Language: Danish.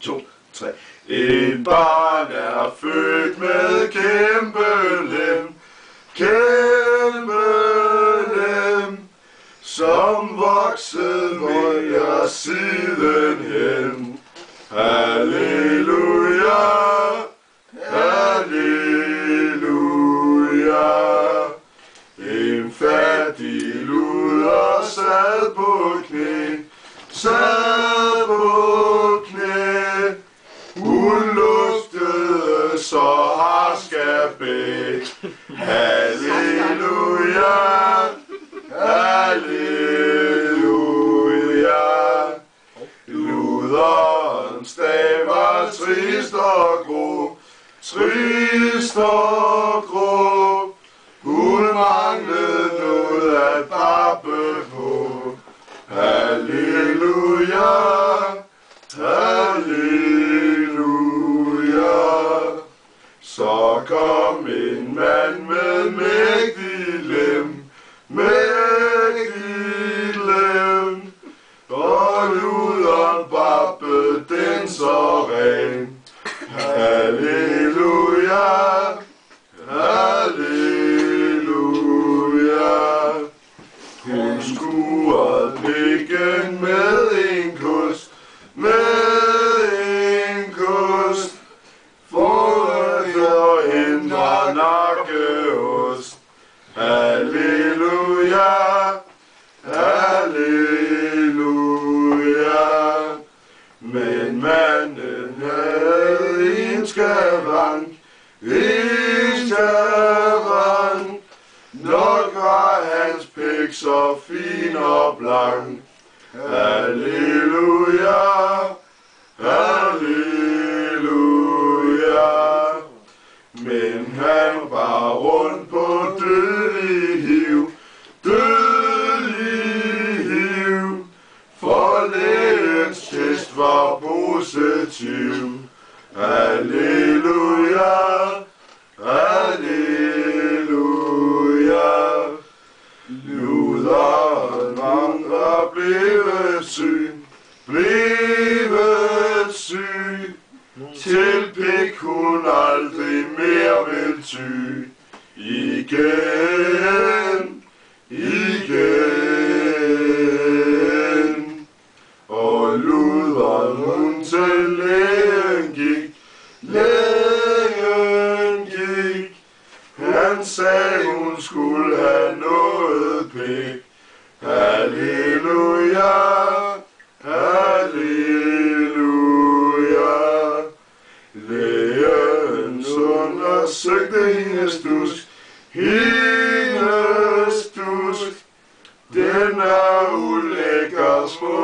2, 3. Et barn er født med kæmpe lem, som voksede mere sidenhen. Halleluja, halleluja. En fattig luder sad på knæ, hun luftede så harskabæk. Halleluja, halleluja. Luderens dag var trist og grå, hun manglede noget at babbe på. Halleluja, halleluja. Så kom en mand med mægtig lem, og luderen babbe den så ren. Halleluja, halleluja. Hun skurede pikken med en kost, for at forhindre nakkeost. Halleluja, halleluja. Men manden havde en skavank, nok var hans pik så fin og blank. Halleluja, halleluja. Men han var rundt på dødelig hiv, for lægens test var positiv. Halleluja, halleluja. Luderen var blevet syg, til pik hun aldrig mere vil ty. Igen. Og luderen hun til lægen gik, han sagde hun skulle have noget pik. Halleluja, halleluja. Lægen undersøgte hendes dusk, den er ulækker små